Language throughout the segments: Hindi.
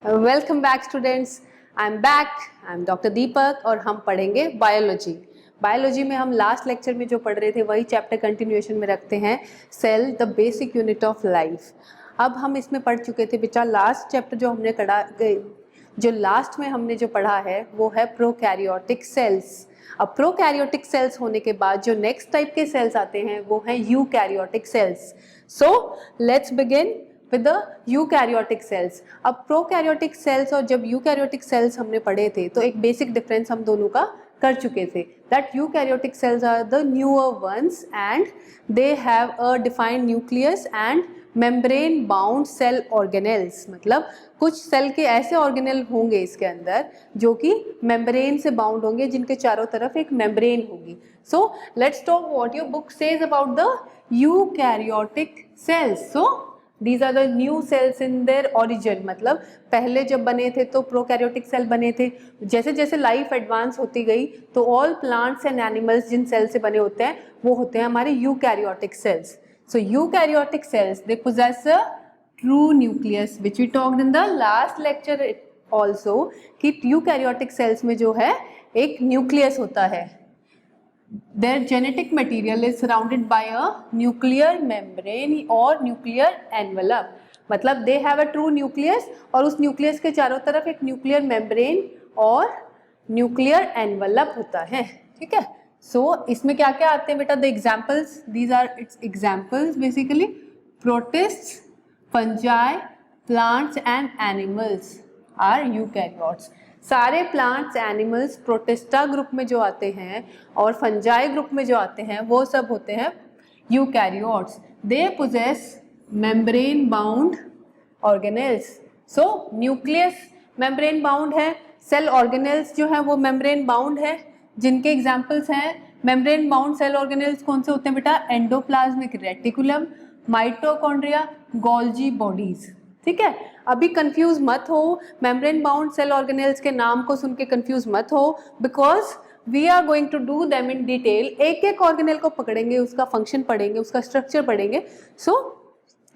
Welcome back students. I am back. I am doctor Deepak और हम पढ़ेंगे बायोलॉजी। बायोलॉजी में हम लास्ट लेक्चर में जो पढ़ रहे थे वही चैप्टर कंटिन्यूएशन में रखते हैं, cell the basic unit of life. अब हम इसमें पढ़ चुके थे बेटा, लास्ट चैप्टर जो लास्ट में हमने जो पढ़ा है वो है प्रोकैरियोटिक सेल्स। अब प्रोकैरियोटिक सेल्स होने के बाद जो नेक्स्ट टाइप के सेल्स आते हैं वो हैं eukaryotic cells. So let's begin with the eukaryotic cells. अब प्रोकैरियोटिक सेल्स और जब यूकैरियोटिक सेल्स हमने पढ़े थे तो एक बेसिक डिफरेंस हम दोनों का कर चुके थे, that eukaryotic cells are the newer ones and they have a defined nucleus and membrane bound cell organelles. मतलब कुछ सेल के ऐसे ऑर्गेनेल होंगे इसके अंदर जो कि मेम्ब्रेन से बाउंड होंगे, जिनके चारों तरफ एक मेम्ब्रेन होगी। So let's talk what your book says about the eukaryotic cells. So These are the new cells in their origin। मतलब पहले जब बने थे तो प्रोकैरियोटिक सेल बने थे। जैसे जैसे लाइफ एडवांस होती गई तो ऑल प्लांट्स एंड एनिमल्स जिन सेल से बने होते हैं वो होते हैं हमारे eukaryotic cells. So eukaryotic cells they possess a true nucleus which we talked in the last lecture also कि यूकैरियोटिक सेल्स में जो है एक न्यूक्लियस होता है। Their genetic material is surrounded by a nuclear membrane or nuclear envelope। मतलब they have a true nucleus और उस न्यूक्लियस के चारों तरफ एक न्यूक्लियर मेम्ब्रेन और न्यूक्लियर एनवलप होता है। ठीक है। सो इसमें क्या क्या आते हैं बेटा? The examples, these are its examples basically, protists, fungi, plants and animals are eukaryotes. सारे प्लांट्स एनिमल्स प्रोटिस्टा ग्रुप में जो आते हैं और फंजाई ग्रुप में जो आते हैं वो सब होते हैं eukaryotes. They possess membrane bound organelles. So nucleus membrane bound है, सेल ऑर्गेनेल्स जो है वो मेम्ब्रेन बाउंड है, जिनके एग्जाम्पल्स हैं मेम्ब्रेन बाउंड सेल ऑर्गेनेल्स कौन से होते हैं बेटा? Endoplasmic reticulum, mitochondria, Golgi bodies. ठीक है। अभी कंफ्यूज मत हो, मेम्ब्रेन बाउंड सेल ऑर्गेनेल्स के नाम को सुन के कंफ्यूज मत हो, because we are going to do them in detail. एक एक ऑर्गेनेल को पकड़ेंगे, उसका फंक्शन पढ़ेंगे, उसका स्ट्रक्चर पढ़ेंगे। So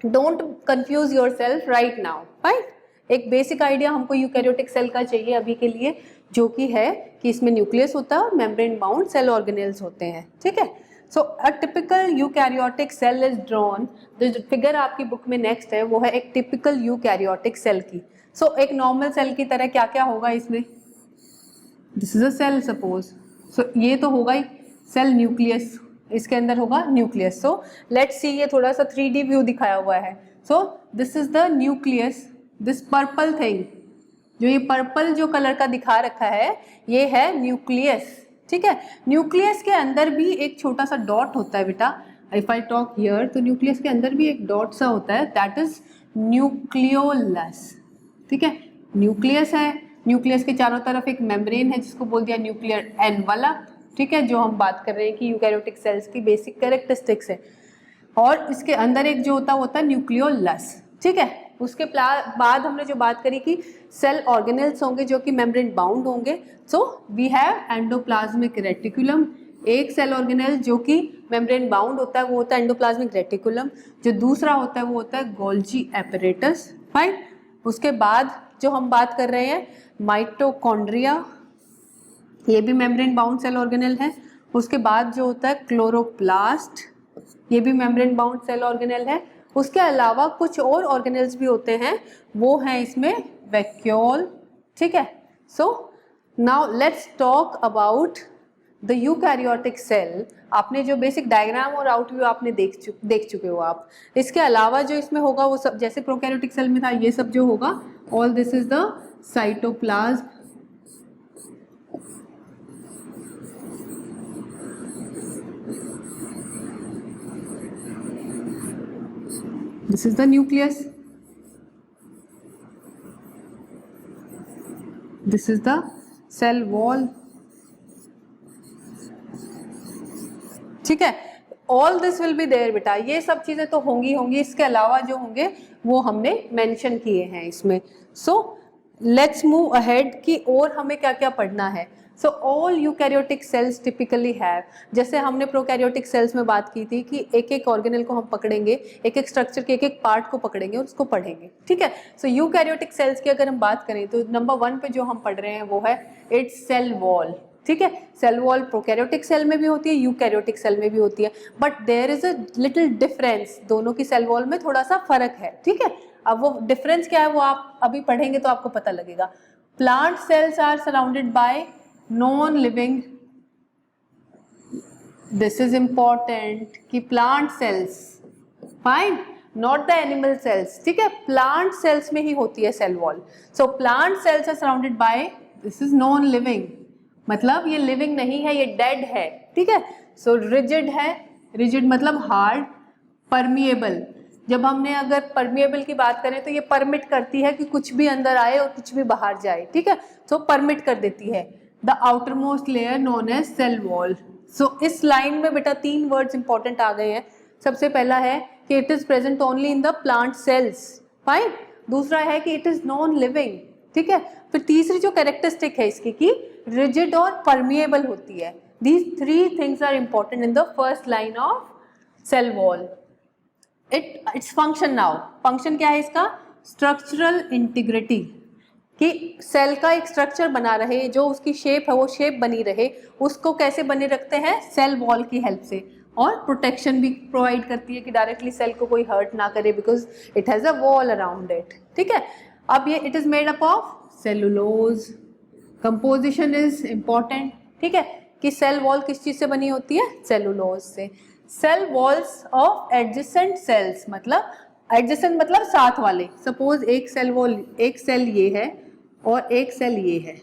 don't confuse your self right now, right. एक बेसिक आइडिया हमको यूकैरियोटिक सेल का चाहिए अभी के लिए, जो कि है कि इसमें न्यूक्लियस होता है और मेम्ब्रेन बाउंड सेल ऑर्गेनेल्स होते हैं। ठीक है। So a typical eukaryotic cell is drawn. जो फिगर आपकी बुक में नेक्स्ट है वो है एक टिपिकल यूकैरियोटिक सेल की। सो एक नॉर्मल सेल की तरह क्या क्या होगा इसमें? This is a cell suppose. So ये तो होगा ही सेल, न्यूक्लियस, इसके अंदर होगा न्यूक्लियस। सो लेट्स सी, ये थोड़ा सा 3D व्यू दिखाया हुआ है। So this is the nucleus, this purple thing, जो ये पर्पल जो कलर का दिखा रखा है ये है न्यूक्लियस। ठीक है। न्यूक्लियस के अंदर भी एक छोटा सा डॉट होता है बेटा। इफ आई टॉक हियर तो न्यूक्लियस के अंदर भी एक डॉट सा होता है, दैट इज न्यूक्लियोलस। ठीक है। न्यूक्लियस है, न्यूक्लियस के चारों तरफ एक मेम्ब्रेन है जिसको बोल दिया न्यूक्लियर एनवलप। ठीक है। जो हम बात कर रहे हैं कि यूकैरियोटिक सेल्स की बेसिक कैरेक्टरिस्टिक्स है। और इसके अंदर एक जो होता है न्यूक्लियोलस। ठीक है। उसके बाद हमने जो बात करी कि सेल ऑर्गेनेल्स होंगे जो कि मेम्ब्रेन बाउंड होंगे। So we have endoplasmic reticulum, एक सेल ऑर्गेनेल जो कि मेम्ब्रेन बाउंड होता है वो होता है एंडोप्लाज्मिक रेटिकुलम। जो दूसरा होता है वो होता है गोल्जी एपरेटस, राइट। उसके बाद जो हम बात कर रहे हैं माइटोकॉन्ड्रिया, ये भी मेम्ब्रेन बाउंड सेल ऑर्गेनेल है। उसके बाद जो होता है क्लोरोप्लास्ट, ये भी मेम्ब्रेन बाउंड सेल ऑर्गेनेल है। उसके अलावा कुछ और ऑर्गेनेल्स भी होते हैं, वो हैं इसमें वैक्यूल। ठीक है। So now let's talk about the eukaryotic cell. आपने जो बेसिक डायग्राम और आउटव्यू आपने देख चुके हो आप। इसके अलावा जो इसमें होगा वो सब, जैसे प्रोकैरियोटिक सेल में था ये सब जो होगा, all this is the cytoplasm, this is the nucleus, this is the cell wall। ठीक है। All this will be there बेटा, ये सब चीजें तो होंगी। इसके अलावा जो होंगे वो हमने मेंशन किए हैं इसमें। सो लेट्स मूव अहेड कि और हमें क्या क्या पढ़ना है। So all eukaryotic cells typically have, जैसे हमने प्रोकैरियोटिक सेल्स में बात की थी कि एक एक ऑर्गेनल को हम पकड़ेंगे, एक एक स्ट्रक्चर के एक एक पार्ट को पकड़ेंगे और उसको पढ़ेंगे, ठीक है। सो यूकैरियोटिक सेल्स की अगर हम बात करें तो नंबर 1 पे जो हम पढ़ रहे हैं वो है इट्स सेल वॉल, ठीक है। सेल वॉल प्रोकैरियोटिक सेल में भी होती है, यूकैरियोटिक सेल में भी होती है, but there is a little difference, दोनों की सेल वॉल में थोड़ा सा फर्क है, ठीक है। अब वो डिफरेंस क्या है वो आप अभी पढ़ेंगे तो आपको पता लगेगा। Plant cells are surrounded by non living, this is important कि plant cells, fine, not the animal cells, ठीक है, प्लांट सेल्स में ही होती है cell wall. So plant cells are surrounded by, this is non living, मतलब ये लिविंग नहीं है, ये डेड है, ठीक है। सो रिजिड है, रिजिड मतलब हार्ड, परमिएबल, जब हमने अगर परमिएबल की बात करें तो ये परमिट करती है कि कुछ भी अंदर आए और कुछ भी बाहर जाए, ठीक है, सो परमिट कर देती है। The outermost layer known as cell wall. So इस लाइन में बेटा 3 वर्ड्स इंपॉर्टेंट आ गए हैं। सबसे पहला है कि it is present only in the plant cells, fine. दूसरा है कि इट इज नॉन लिविंग, ठीक है। फिर तीसरी जो कैरेक्टरिस्टिक है इसकी कि रिजिड और परमिएबल होती है। These 3 things are important in the first line of cell wall. Its function now, function क्या है इसका? Structural integrity, कि सेल का एक स्ट्रक्चर बना रहे, जो उसकी शेप है वो शेप बनी रहे, उसको कैसे बने रखते हैं? सेल वॉल की हेल्प से। और प्रोटेक्शन भी प्रोवाइड करती है कि डायरेक्टली सेल को कोई हर्ट ना करे, because it has a wall around it, ठीक है। अब ये it is made up of cellulose, composition is important, ठीक है, कि सेल वॉल किस चीज से बनी होती है? सेलुलोज से। Cell walls of adjacent cells, मतलब एडजेसेंट मतलब साथ वाले, सपोज एक सेल वॉल, एक सेल ये है और एक सेल ये है,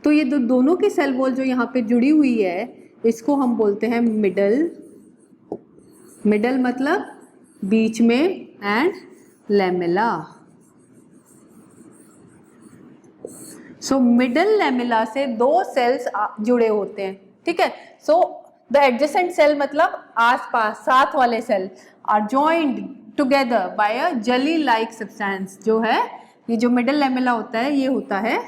तो ये दोनों की सेल वॉल जो यहाँ पे जुड़ी हुई है इसको हम बोलते हैं मिडल, मिडल मतलब बीच में, and lamella. So middle lamella से 2 सेल्स जुड़े होते हैं, ठीक है। सो द एडजेसेंट सेल मतलब आसपास साथ वाले cell are joined together by a jelly like substance, जो है ये जो मिडल लैमेला होता है ये होता है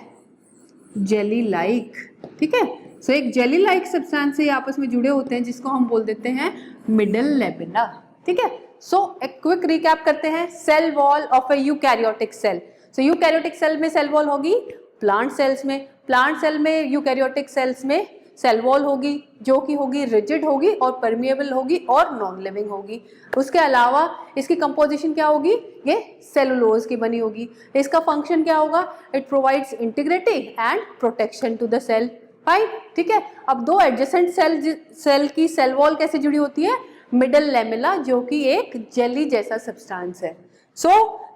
जेली लाइक, ठीक है। सो एक जेली लाइक सब्सटेंस से आपस में जुड़े होते हैं जिसको हम बोल देते हैं मिडल लैमेला, ठीक है। सो एक क्विक रिकैप करते हैं, cell wall of a eukaryotic cell. So eukaryotic cell में सेल वॉल होगी, प्लांट सेल्स में, प्लांट सेल में यूकैरियोटिक सेल्स में सेल वॉल होगी जो कि होगी रिजिड होगी और परमिएबल होगी और नॉन लिविंग होगी। उसके अलावा इसकी कंपोजिशन क्या होगी? ये सेलुलोज की बनी होगी। इसका फंक्शन क्या होगा? It provides integrity and protection to the cell, fine, ठीक है। अब 2 एडजेसेंट सेल की सेल वॉल कैसे जुड़ी होती है? मिडल लैमेला, जो कि एक जेली जैसा सब्सटेंस है। So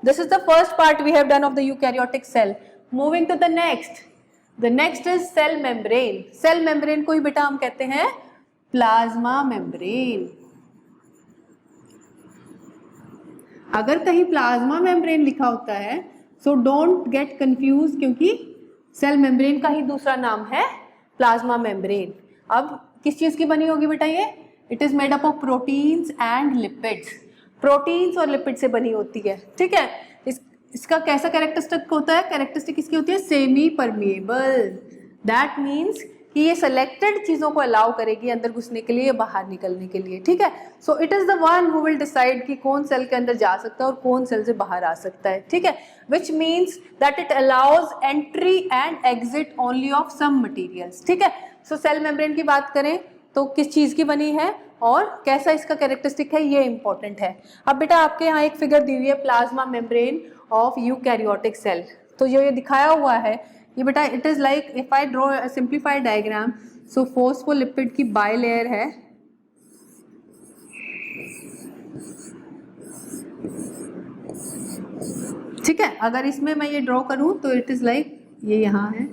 this is the first part we have done of the eukaryotic cell. Moving to the next, the next is cell membrane. Cell membrane को ही बेटा हम कहते हैं प्लाज्मा मेम्ब्रेन। अगर कहीं प्लाज्मा मेम्ब्रेन लिखा होता है सो डोंट गेट कंफ्यूज, क्योंकि सेल मेम्ब्रेन का ही दूसरा नाम है प्लाज्मा मेम्ब्रेन। अब किस चीज की बनी होगी बेटा ये? It is made up of proteins and lipids. Proteins और लिपिड से बनी होती है, ठीक है। इसका कैसा कैरेक्टरिस्टिक होता है? कैरेक्टरिस्टिक इसकी होती है सेमी परमिएबल। दैट मीन्स कि ये सेलेक्टेड चीजों को अलाउ करेगी अंदर घुसने के लिए, बाहर निकलने के लिए, ठीक है। So it is the one who will decide कि कौन सेल के अंदर जा सकता है और कौन सेल से बाहर आ सकता है, ठीक है। Which means that it allows entry and exit only of some materials, ठीक है। सो सेल मेम्ब्रेन की बात करें तो किस चीज की बनी है और कैसा इसका कैरेक्टरिस्टिक है, ये इंपॉर्टेंट है। अब बेटा आपके यहाँ एक फिगर दी हुई है plasma membrane of eukaryotic cell. तो जो ये दिखाया हुआ है ये बेटा it is like, if I draw a simplified diagram, so phospholipid की बाय लेयर है, ठीक है। अगर इसमें मैं ये ड्रॉ करूं तो इट इज लाइक ये यहां है,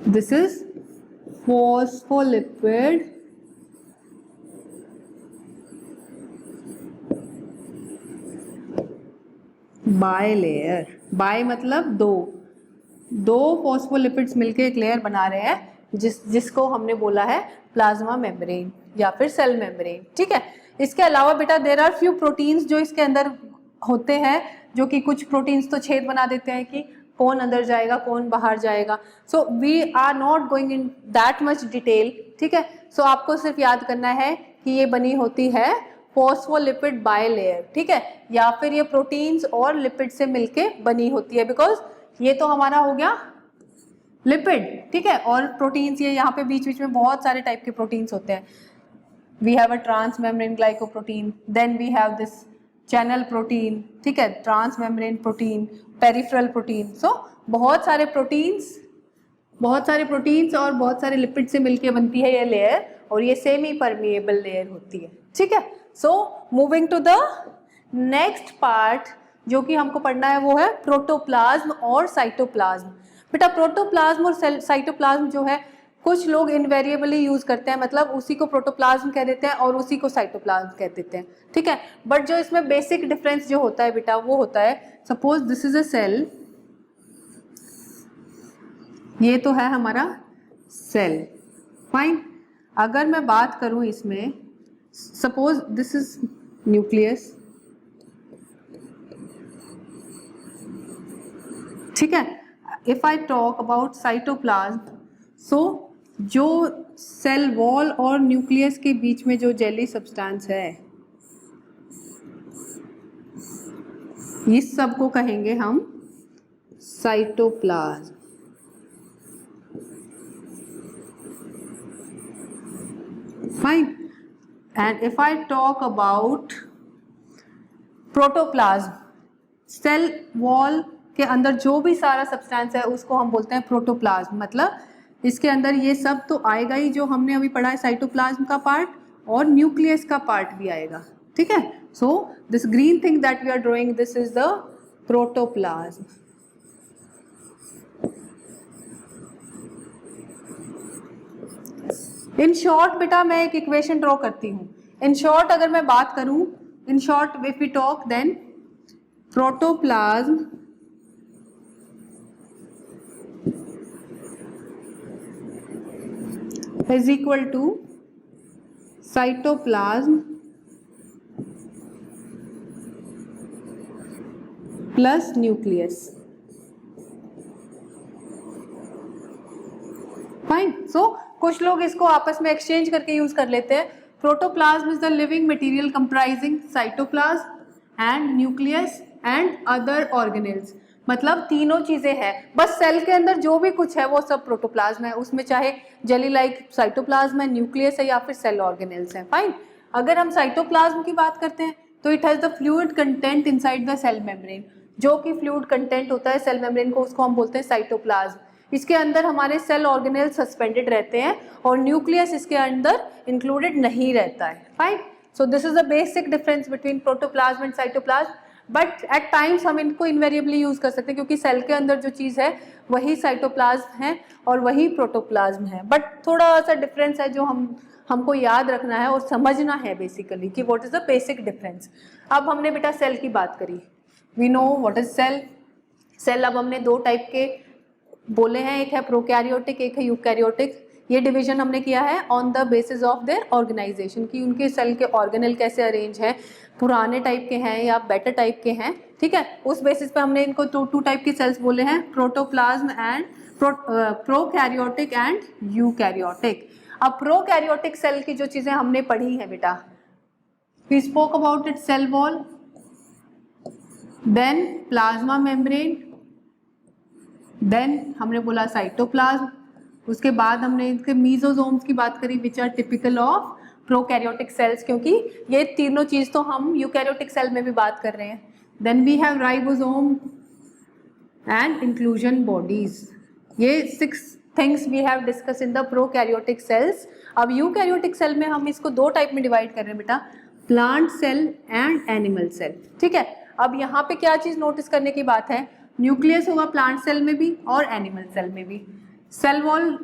this is phospholipid bilayer. Bi मतलब दो फॉस्फोलिपिड्स मिलके एक लेयर बना रहे हैं जिसको हमने बोला है प्लाज्मा मेम्ब्रेन या फिर सेल मेम्ब्रेन, ठीक है। इसके अलावा बेटा देयर आर फ्यू प्रोटीन्स जो इसके अंदर होते हैं जो कि कुछ प्रोटीन्स तो छेद बना देते हैं कि कौन अंदर जाएगा कौन बाहर जाएगा। So we are not going in that much detail, ठीक है। सो आपको सिर्फ याद करना है कि ये बनी होती है फॉस्फोलिपिड बायलेयर, ठीक है, या फिर ये प्रोटीन्स और लिपिड से मिलके बनी होती है, बिकॉज ये तो हमारा हो गया लिपिड, ठीक है, और प्रोटीन्स ये यहाँ पे बीच बीच में बहुत सारे टाइप के प्रोटीन्स होते हैं। We have a transmembrane glycoprotein, then we have this channel protein, ठीक है, transmembrane protein, peripheral protein. So बहुत सारे प्रोटीन्स और बहुत सारे लिपिड से मिलके बनती है ये लेयर, और ये सेमी परमिएबल लेयर होती है, ठीक है। So moving to the next part जो कि हमको पढ़ना है वो है प्रोटोप्लाज्म और साइटोप्लाज्म। बेटा प्रोटोप्लाज्म और साइटोप्लाज्म जो है कुछ लोग इनवेरिएबली यूज करते हैं, मतलब उसी को प्रोटोप्लाज्म कह देते हैं और उसी को साइटोप्लाज्म कह देते हैं, ठीक है। बट जो इसमें बेसिक डिफरेंस जो होता है बेटा वो होता है, suppose this is a cell, ये तो है हमारा सेल, फाइन। अगर मैं बात करूं इसमें, सपोज दिस इज न्यूक्लियस, ठीक है। If I talk about cytoplasm, so जो सेल वॉल और न्यूक्लियस के बीच में जो जेली सब्सटेंस है, इस सब को कहेंगे हम cytoplasm, fine. And if I talk about protoplasm, cell wall के अंदर जो भी सारा सब्सटेंस है उसको हम बोलते हैं प्रोटोप्लाज्म, मतलब इसके अंदर ये सब तो आएगा ही जो हमने अभी पढ़ा है साइटोप्लाज्म का पार्ट, और न्यूक्लियस का पार्ट भी आएगा, ठीक है। So this green thing that we are drawing, this is the protoplasm. In short बेटा मैं एक इक्वेशन ड्रॉ करती हूँ। इन शॉर्ट अगर मैं बात करूं, in short if we talk, then protoplasm is equal to cytoplasm plus nucleus, fine. So कुछ लोग इसको आपस में एक्सचेंज करके यूज कर लेते हैं। Protoplasm is the living material comprising cytoplasm and nucleus and other organelles, मतलब तीनों चीजें हैं, बस सेल के अंदर जो भी कुछ है वो सब प्रोटोप्लाज्म है, उसमें चाहे जेली लाइक साइटोप्लाज्म है, न्यूक्लियस है या फिर सेल ऑर्गेनेल्स हैं, फाइन। अगर हम साइटोप्लाज्म की बात करते हैं तो it has the fluid content inside the cell membrane, जो कि फ्लूइड कंटेंट होता है सेल मेम्ब्रेन को, उसको हम बोलते हैं साइटोप्लाज्म। इसके अंदर हमारे सेल ऑर्गेनेल सस्पेंडेड रहते हैं और न्यूक्लियस इसके अंदर इंक्लूडेड नहीं रहता है, fine. So this is the basic difference between protoplasm and cytoplasm. But at times हम इनको इन्वेरिएबली यूज कर सकते हैं क्योंकि सेल के अंदर जो चीज़ है वही साइटोप्लाज्म है और वही प्रोटोप्लाज्म है, बट थोड़ा सा डिफरेंस है जो हमको याद रखना है और समझना है बेसिकली कि what is the basic difference. अब हमने बेटा सेल की बात करी, we know what is cell. Cell अब हमने दो टाइप के बोले हैं, एक है प्रोकैरियोटिक, एक है यूकैरियोटिक। ये डिवीजन हमने किया है on the basis of their organisation, कि उनके सेल के ऑर्गेनल कैसे अरेंज हैं, पुराने टाइप के हैं या बेटर टाइप के हैं, ठीक है। उस बेसिस पे हमने इनको टू टाइप के सेल्स बोले हैं, protoplasm and prokaryotic and eukaryotic. अब प्रोकैरियोटिक सेल की जो चीजें हमने पढ़ी हैं बेटा, we spoke about it cell wall, then plasma membrane, then हमने बोला साइटोप्लाज्म, उसके बाद हमने इनके मीजोसोम्स की बात करी which are typical of prokaryotic cells, क्योंकि ये तीनों चीज तो हम यूकैरियोटिक सेल में भी बात कर रहे हैं। Then we have ribosome and inclusion bodies. ये 6 things we have discuss in the prokaryotic cells. अब यूकैरियोटिक सेल में हम इसको 2 टाइप में डिवाइड कर रहे हैं बेटा, plant cell and animal cell, ठीक है। अब यहाँ पे क्या चीज नोटिस करने की बात है, न्यूक्लियस होगा प्लांट सेल में भी और एनिमल सेल में भी, सेल वॉल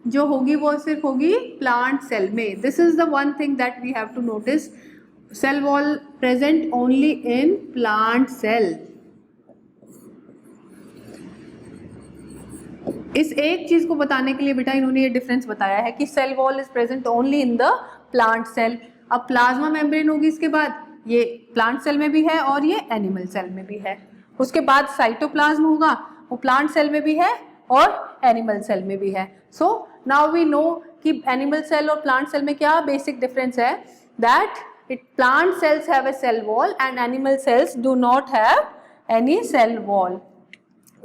जो होगी वो सिर्फ होगी प्लांट सेल में। This is the one thing that we have to notice, cell wall present only in plant cell. इस एक चीज को बताने के लिए बेटा इन्होंने ये डिफरेंस बताया है कि cell wall is present only in the plant cell. अब प्लाज्मा मेम्ब्रेन होगी, इसके बाद ये प्लांट सेल में भी है और ये एनिमल सेल में भी है। उसके बाद साइटोप्लाज्म होगा, वो प्लांट सेल में भी है और एनिमल सेल में भी है। सो नाउ वी नो कि एनिमल सेल और प्लांट सेल में क्या बेसिक डिफरेंस है, that plant cells have a cell wall and animal cells do not have any cell wall.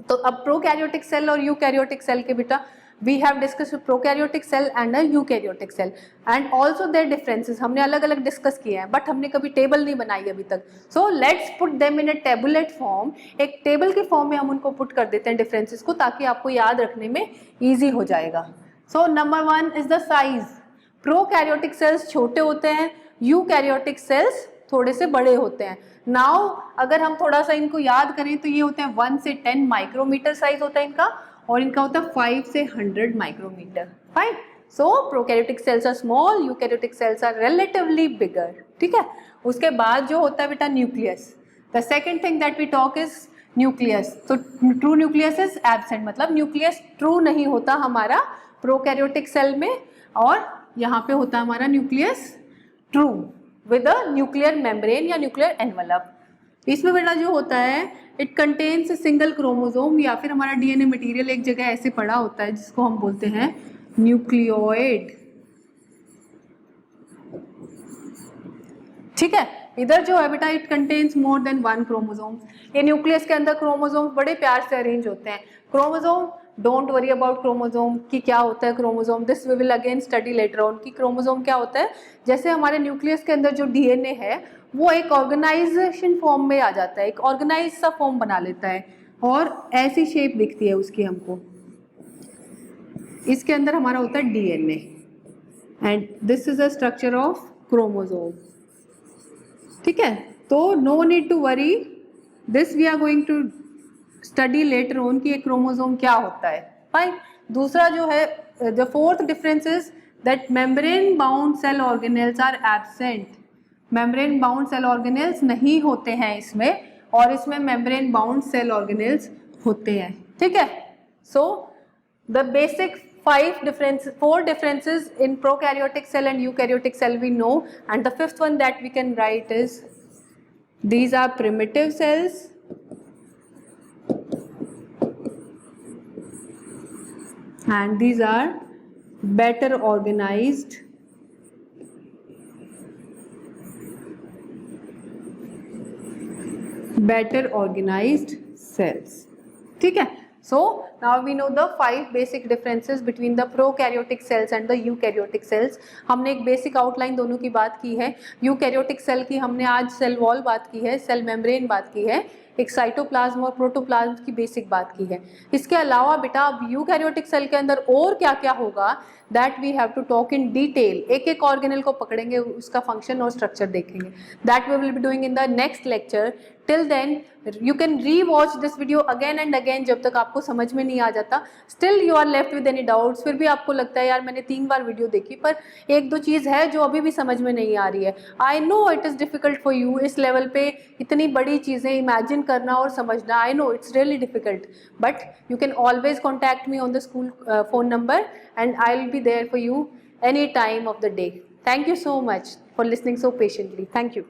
तो अब प्रोकैरियोटिक सेल और यूकैरियोटिक सेल के बेटा we have discussed prokaryotic cell and a eukaryotic cell and also their differences हमने अलग अलग डिस्कस किए हैं, बट हमने कभी टेबल नहीं बनाई अभी तक। So let's put them in a tablet form, एक टेबल के फॉर्म में हम उनको पुट कर देते हैं डिफरेंसेस को, ताकि आपको याद रखने में ईजी हो जाएगा। So number 1 is the size. Prokaryotic cells छोटे होते हैं, यूकैरियोटिक सेल्स थोड़े से बड़े होते हैं। नाउ अगर हम थोड़ा सा इनको याद करें तो ये होते हैं 1 से 10 माइक्रोमीटर साइज होता है इनका, और इनका होता है 5 से 100 micrometre. Fine. So prokaryotic cells are small, eukaryotic cells are relatively bigger. ठीक है। उसके बाद जो होता है बेटा nucleus. The second thing that we talk is nucleus. तो ट्रू न्यूक्लियस इज एब्सेंट, मतलब न्यूक्लियस ट्रू नहीं होता हमारा प्रोकैरियोटिक सेल में, और यहाँ पे होता है हमारा nucleus true with a nuclear membrane या न्यूक्लियर एनवलप। इसमें बेटा जो होता है इट कंटेन्स सिंगल क्रोमोसोम, या फिर हमारा डीएनए मटेरियल एक जगह ऐसे पड़ा होता है जिसको हम बोलते हैं न्यूक्लियोइड। ठीक है। इधर जो है बेटा it contains more than 1 chromosome. ये न्यूक्लियस के अंदर क्रोमोसोम बड़े प्यार से अरेंज होते हैं। Chromosome, don't worry about chromosome कि क्या होता है chromosome, this we will again study later on कि क्रोमोसोम क्या होता है। जैसे हमारे न्यूक्लियस के अंदर जो डीएनए है वो एक ऑर्गेनाइजेशन फॉर्म में आ जाता है, एक ऑर्गेनाइज सा फॉर्म बना लेता है, और ऐसी शेप दिखती है उसकी हमको। इसके अंदर हमारा होता है DNA and this is a structure of chromosome. ठीक है। तो no need to worry, this we are going to study later on कि एक क्रोमोसोम क्या होता है। फाइन। दूसरा जो है the fourth difference is that membrane bound cell organelles are absent. Membrane bound cell organelles नहीं होते हैं इसमें, और इसमें मेम्ब्रेन बाउंड सेल ऑर्गेनेल्स होते हैं। ठीक है। So the basic 4 differences in prokaryotic cell and eukaryotic cell we know, and the fifth one that we can write is these are primitive cells and these are better organized cells. ठीक है। So now we know the 5 basic differences between the prokaryotic cells and the eukaryotic cells. हमने एक बेसिक आउटलाइन दोनों की बात की है। यूकैरियोटिक सेल की हमने आज सेल वॉल बात की है, सेल मेम्ब्रेन बात की है, एक साइटोप्लाज्म और प्रोटोप्लाज्म की बेसिक बात की है। इसके अलावा बेटा अब यूकैरियोटिक सेल के अंदर और क्या क्या होगा, that we have to talk in detail. एक एक ऑर्गेनल को पकड़ेंगे, उसका फंक्शन और स्ट्रक्चर देखेंगे। That we will be doing in the next lecture. Till then you can re-watch this video again and again जब तक आपको समझ में नहीं आ जाता। Still you are left with any doubts, फिर भी आपको लगता है यार मैंने 3 बार वीडियो देखी पर एक दो चीज़ है जो अभी भी समझ में नहीं आ रही है। I know it is difficult for you, इस लेवल पे इतनी बड़ी चीज़ें इमेजिन करना और समझना, I know it's really difficult, but you can always contact me on the school phone number and I will be there for you any time of the day. Thank you so much for listening so patiently. Thank you.